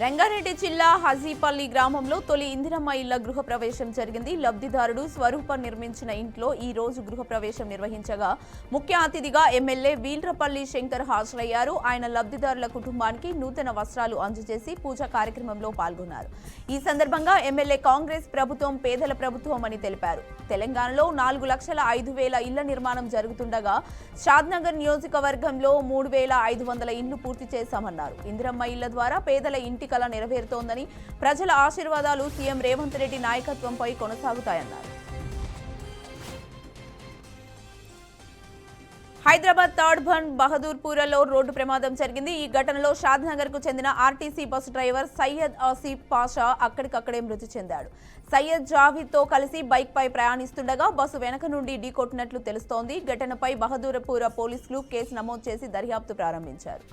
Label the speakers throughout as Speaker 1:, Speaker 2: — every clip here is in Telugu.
Speaker 1: రంగారెడ్డి జిల్లా హజీపల్లి గ్రామంలో తొలి ఇందిరమ్మ ఇళ్ల గృహప్రవేశం జరిగింది. లబ్ధిదారుడు స్వరూప నిర్మించిన ఇంట్లో ఈ రోజు గృహప్రవేశం నిర్వహించగా ముఖ్య అతిథిగా ఎమ్మెల్యే వీల్రపల్లి శంకర్ హాజరయ్యారు. ఆయన లబ్ధిదారుల కుటుంబానికి నూతన వస్త్రాలు అందజేసి పూజా కార్యక్రమంలో పాల్గొన్నారు. ఈ సందర్భంగా ఎమ్మెల్యే కాంగ్రెస్ ప్రభుత్వం పేదల ప్రభుత్వం అని తెలిపారు. తెలంగాణలో 4,05,000 ఇళ్ల నిర్మాణం జరుగుతుండగా షాద్నగర్ నియోజకవర్గంలో 3,500 ఇండ్లు పూర్తి చేశామన్నారు. ఇందిరమ్మ ఇళ్ల ద్వారా పేదల ఇంటి కల నెరవేరుతోందని, ప్రజల ఆశీర్వాదాలు సీఎం రేవంత్ రెడ్డి నాయకత్వంపై కొనసాగుతాయన్నారు. హైదరాబాద్ థర్డ్ బండ్ బహదూర్పురలో రోడ్డు ప్రమాదం జరిగింది. ఈ ఘటనలో షాద్నగర్ కు చెందిన ఆర్టీసీ బస్సు డ్రైవర్ సయ్యద్ ఆసిఫ్ పాషా అక్కడికక్కడే మృతి చెందాడు. సయ్యద్ జావీద్ తో కలిసి బైక్ పై ప్రయాణిస్తుండగా బస్సు వెనక నుండి ఢీకొట్టినట్లు తెలుస్తోంది. ఘటనపై బహదూర్పుర పోలీసులు కేసు నమోదు చేసి దర్యాప్తు ప్రారంభించారు.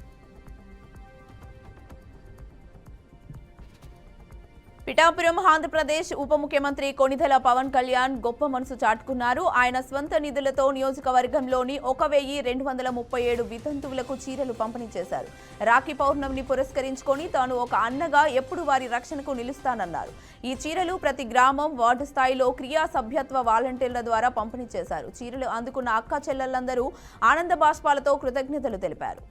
Speaker 1: పిఠాపురం ఆంధ్రప్రదేశ్ ఉప ముఖ్యమంత్రి కొణిదెల పవన్ కళ్యాణ్ గొప్ప మనసు చాటుకున్నారు. ఆయన స్వంత నిధులతో నియోజకవర్గంలోని 1,237 వితంతువులకు చీరలు పంపిణీ చేశారు. రాఖీ పౌర్ణమిని పురస్కరించుకొని తాను ఒక అన్నగా ఎప్పుడు వారి రక్షణకు నిలుస్తానన్నారు. ఈ చీరలు ప్రతి గ్రామం, వార్డు స్థాయిలో క్రియా సభ్యత్వ వాలంటీర్ల ద్వారా పంపిణీ చేశారు. చీరలు అందుకున్న అక్క చెల్లెళ్లందరూ ఆనంద బాష్పాలతో కృతజ్ఞతలు తెలిపారు.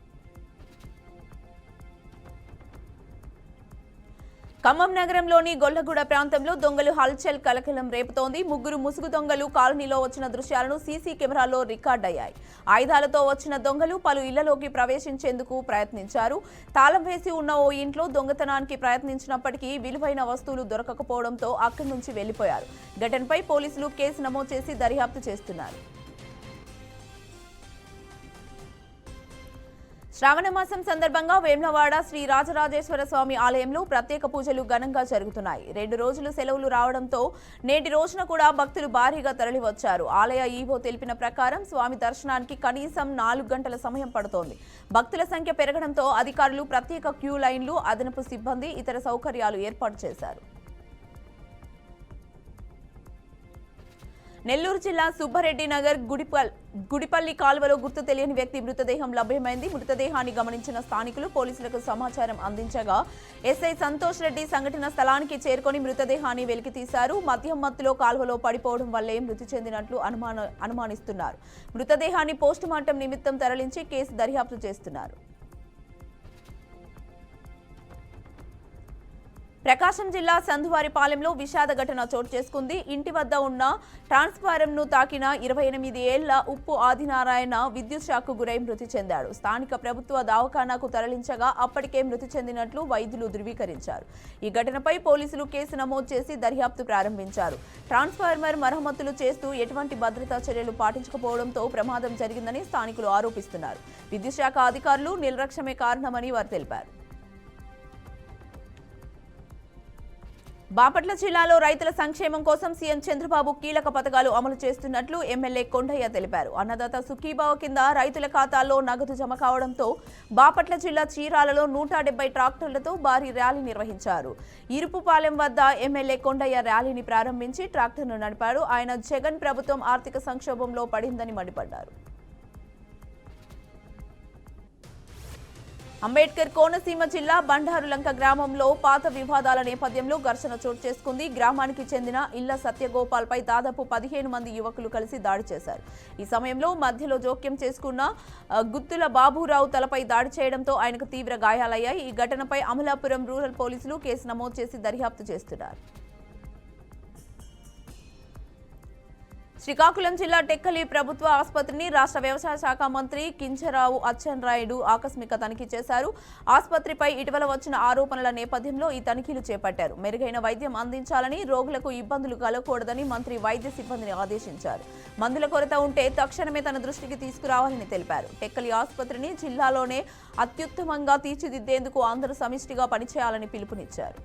Speaker 1: ఖమ్మం నగరంలోని గొల్లగూడ ప్రాంతంలో దొంగలు హల్చల్ కలకలం రేపుతోంది. ముగ్గురు ముసుగు దొంగలు కాలనీలో వచ్చిన దృశ్యాలను సీసీ కెమెరాలో రికార్డయ్యాయి. ఆయుధాలతో వచ్చిన దొంగలు పలు ఇళ్లలోకి ప్రవేశించేందుకు ప్రయత్నించారు. తాళం వేసి ఉన్న ఓ ఇంట్లో దొంగతనానికి ప్రయత్నించినప్పటికీ విలువైన వస్తువులు దొరకకపోవడంతో అక్కడి నుంచి వెళ్లిపోయారు. ఘటనపై పోలీసులు కేసు నమోదు చేసి దర్యాప్తు చేస్తున్నారు. శ్రావణ మాసం సందర్భంగా వేములవాడ శ్రీ రాజరాజేశ్వర స్వామి ఆలయంలో ప్రత్యేక పూజలు ఘనంగా జరుగుతున్నాయి. 2 రోజులు సెలవులు రావడంతో నేటి రోజున కూడా భక్తులు భారీగా తరలివచ్చారు. ఆలయ ఈవో తెలిపిన ప్రకారం స్వామి దర్శనానికి కనీసం 4 గంటల సమయం పడుతోంది. భక్తుల సంఖ్య పెరగడంతో అధికారులు ప్రత్యేక క్యూ లైన్లు, అదనపు సిబ్బంది, ఇతర సౌకర్యాలు ఏర్పాటు చేశారు. నెల్లూరు జిల్లా సుబ్బారెడ్డి నగర్ గుడిపల్లి కాలువలో గుర్తు తెలియని వ్యక్తి మృతదేహం లభ్యమైంది. మృతదేహాన్ని గమనించిన స్థానికులు పోలీసులకు సమాచారం అందించగా ఎస్ఐ సంతోష్ రెడ్డి సంఘటన స్థలానికి చేరుకొని మృతదేహాన్ని వెలికితీశారు. మద్యం మత్తులో కాలువలో పడిపోవడం వల్లే మృతి చెందినట్లు అనుమానిస్తున్నారు. మృతదేహాన్ని పోస్టుమార్టం నిమిత్తం తరలించి కేసు దర్యాప్తు చేస్తున్నారు. ప్రకాశం జిల్లా సందువారిపాలెంలో విషాద ఘటన చోటు చేసుకుంది. ఇంటి వద్ద ఉన్న ట్రాన్స్ఫారంను తాకిన 28 ఏళ్ల ఉప్పు ఆదినారాయణ విద్యుత్ షాక్కు గురై మృతి చెందాడు. స్థానిక ప్రభుత్వ దవాఖానాకు తరలించగా అప్పటికే మృతి చెందినట్లు వైద్యులు ధృవీకరించారు. ఈ ఘటనపై పోలీసులు కేసు నమోదు చేసి దర్యాప్తు ప్రారంభించారు. ట్రాన్స్ఫార్మర్ మరమ్మతులు చేస్తూ ఎటువంటి భద్రతా చర్యలు పాటించకపోవడంతో ప్రమాదం జరిగిందని స్థానికులు ఆరోపిస్తున్నారు. విద్యుత్ శాఖ అధికారులు నిర్లక్ష్యమే కారణమని వారు తెలిపారు. బాపట్ల జిల్లాలో రైతుల సంక్షేమం కోసం సీఎం చంద్రబాబు కీలక పథకాలు అమలు చేస్తున్నట్లు ఎమ్మెల్యే కొండయ్య తెలిపారు. అన్నదాత సుఖీభావ కింద రైతుల ఖాతాల్లో నగదు జమ కావడంతో బాపట్ల జిల్లా చీరాలలో 170 ట్రాక్టర్లతో భారీ ర్యాలీ నిర్వహించారు. ఇరుపుపాలెం వద్ద ఎమ్మెల్యే కొండయ్య ర్యాలీని ప్రారంభించి ట్రాక్టర్ను నడిపారు. ఆయన జగన్ ప్రభుత్వం ఆర్థిక సంక్షోభంలో పడిందని మండిపడ్డారు. అంబేద్కర్ కోనసీమ జిల్లా బండారులంక గ్రామంలో పాత వివాదాల నేపథ్యంలో ఘర్షణ చోటు చేసుకుంది. గ్రామానికి చెందిన ఇళ్ల సత్యగోపాల్ పై దాదాపు 15 మంది యువకులు కలిసి దాడి చేశారు. ఈ సమయంలో మధ్యలో జోక్యం చేసుకున్న గుత్తుల బాబురావు తలపై దాడి చేయడంతో ఆయనకు తీవ్ర గాయాలయ్యాయి. ఈ ఘటనపై అమలాపురం రూరల్ పోలీసులు కేసు నమోదు చేసి దర్యాప్తు చేస్తున్నారు. శ్రీకాకుళం జిల్లా టెక్కలి ప్రభుత్వ ఆసుపత్రిని రాష్ట్ర వ్యవసాయ శాఖ మంత్రి కింజరాపు అచ్చెన్నాయుడు ఆకస్మిక తనిఖీ చేశారు. ఆసుపత్రిపై ఇటీవల వచ్చిన ఆరోపణల నేపథ్యంలో ఈ తనిఖీలు చేపట్టారు. మెరుగైన వైద్యం అందించాలని, రోగులకు ఇబ్బందులు కలగకూడదని మంత్రి వైద్య సిబ్బందిని ఆదేశించారు. మందుల కొరత ఉంటే తక్షణమే తన దృష్టికి తీసుకురావాలని తెలిపారు. టెక్కలి ఆసుపత్రిని జిల్లాలోనే అత్యుత్తమంగా తీర్చిదిద్దేందుకు అందరూ సమిష్టిగా పనిచేయాలని పిలుపునిచ్చారు.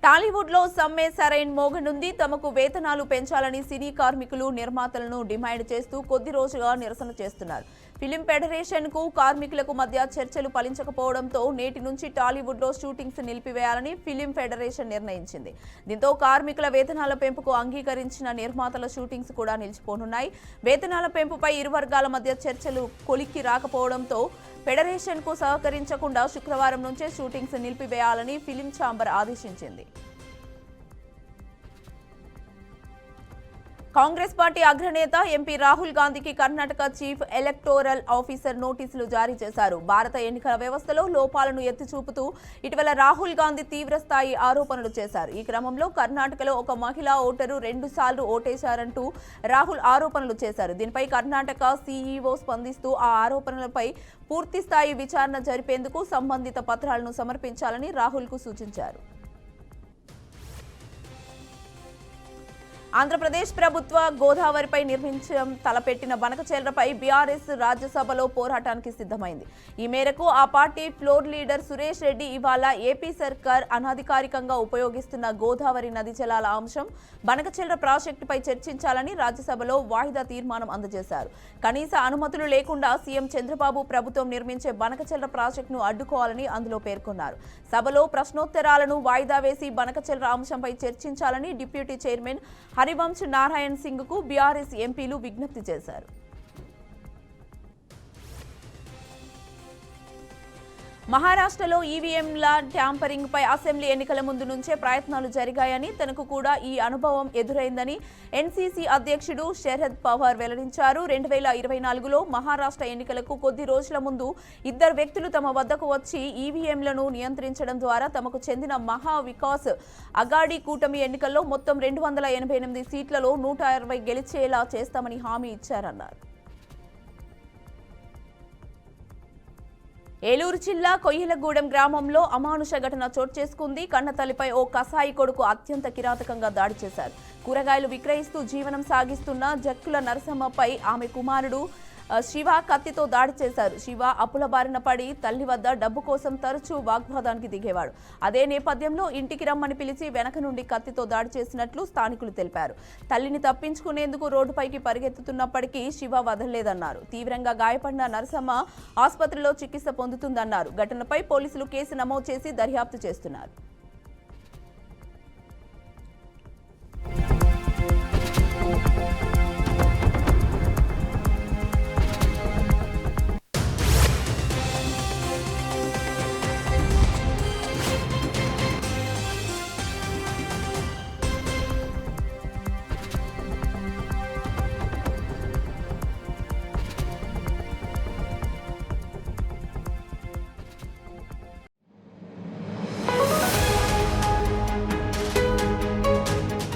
Speaker 1: టాలీవుడ్ లో సమ్మె సరైన మోగనుంది. తమకు వేతనాలు పెంచాలని సినీ కార్మికులు, నిర్మాతలను డిమాండ్ చేస్తూ కొద్ది రోజుగా నిరసన చేస్తున్నారు. ఫిలిం ఫెడరేషన్కు కార్మికులకు మధ్య చర్చలు ఫలించకపోవడంతో నేటి నుంచి టాలీవుడ్లో షూటింగ్స్ నిలిపివేయాలని ఫిలిం ఫెడరేషన్ నిర్ణయించింది. దీంతో కార్మికుల వేతనాల పెంపుకు అంగీకరించిన నిర్మాతల షూటింగ్స్ కూడా నిలిచిపోనున్నాయి. వేతనాల పెంపుపై ఇరు వర్గాల మధ్య చర్చలు కొలిక్కి రాకపోవడంతో ఫెడరేషన్కు సహకరించకుండా శుక్రవారం నుంచే షూటింగ్స్ నిలిపివేయాలని ఫిలిం ఛాంబర్ ఆదేశించింది. కాంగ్రెస్ పార్టీ అగ్రనేత ఎంపీ రాహుల్ గాంధీకి కర్ణాటక చీఫ్ ఎలక్టోరల్ ఆఫీసర్ నోటీసులు జారీ చేశారు. భారత ఎన్నికల వ్యవస్థలో లోపాలను ఎత్తి చూపుతూ ఇటీవల రాహుల్ గాంధీ తీవ్రస్థాయి ఆరోపణలు చేశారు. ఈ క్రమంలో కర్ణాటకలో ఒక మహిళా ఓటరు 2 సార్లు ఓటేశారంటూ రాహుల్ ఆరోపణలు చేశారు. దీనిపై కర్ణాటక సీఈఓ స్పందిస్తూ ఆ ఆరోపణలపై పూర్తిస్థాయి విచారణ జరిపేందుకు సంబంధిత పత్రాలను సమర్పించాలని రాహుల్కు సూచించారు. ఆంధ్రప్రదేశ్ ప్రభుత్వ గోదావరిపై నిర్మించడం తలపెట్టిన బనకచెర్లపై బీఆర్ఎస్ రాజ్యసభలో పోరాటానికి సిద్ధమైంది. ఈ మేరకు ఆ party floor leader Suresh Reddy ఇవాళ ఏపీ సర్కార్ అనధికారికంగా ఉపయోగిస్తున్న గోదావరి నది జలాల అంశం బనకచెర్ల ప్రాజెక్టుపై చర్చించాలని రాజ్యసభలో వాయిదా తీర్మానం అందజేశారు. కనీస అనుమతులు లేకుండా సీఎం చంద్రబాబు ప్రభుత్వం నిర్మించే బనకచెర్ల ప్రాజెక్టును అడ్డుకోవాలని అందులో పేర్కొన్నారు. సభలో ప్రశ్నోత్తరాలను వాయిదా వేసి బనకచెర్ల అంశంపై చర్చించాలని డిప్యూటీ చైర్మన్ హరివంశ్ నారాయణ్ సింగ్ కు బీఆర్ఎస్ ఎంపీలు విజ్ఞప్తి చేశారు. మహారాష్ట్రలో ఈవీఎంల ట్యాంపరింగ్ పై అసెంబ్లీ ఎన్నికల ముందు నుంచే ప్రయత్నాలు జరిగాయని, తనకు కూడా ఈ అనుభవం ఎదురైందని ఎన్సీసీ అధ్యక్షుడు శరద్ పవార్ వెల్లడించారు. 2024లో మహారాష్ట్ర ఎన్నికలకు కొద్ది రోజుల ముందు 2 వ్యక్తులు తమ వద్దకు వచ్చి ఈవీఎంలను నియంత్రించడం ద్వారా తమకు చెందిన మహా వికాస్ అగాడి కూటమి ఎన్నికల్లో మొత్తం 288 సీట్లలో 160 గెలిచేలా చేస్తామని హామీ ఇచ్చారన్నారు. ఏలూరు జిల్లా కొయ్యలగూడెం గ్రామంలో అమానుష ఘటన చోటు చేసుకుంది. కన్నతల్లిపై ఓ కసాయి కొడుకు అత్యంత కిరాతకంగా దాడి చేశారు. కూరగాయలు విక్రయిస్తూ జీవనం సాగిస్తున్న జక్కుల నరసమ్మపై ఆమె కుమారుడు శివ కత్తితో దాడి చేశారు. శివ అప్పుల బారిన పడి తల్లి వద్ద డబ్బు కోసం తరచూ వాగ్వాదానికి దిగేవాడు. అదే నేపథ్యంలో ఇంటికి రమ్మని పిలిచి వెనక నుండి కత్తితో దాడి చేసినట్లు స్థానికులు తెలిపారు. తల్లిని తప్పించుకునేందుకు రోడ్డుపైకి పరిగెత్తుతున్నప్పటికీ శివ వదలలేదన్నారు. తీవ్రంగా గాయపడిన నరసమ్మ ఆసుపత్రిలో చికిత్స పొందుతుందన్నారు. ఘటనపై పోలీసులు కేసు నమోదు చేసి దర్యాప్తు చేస్తున్నారు.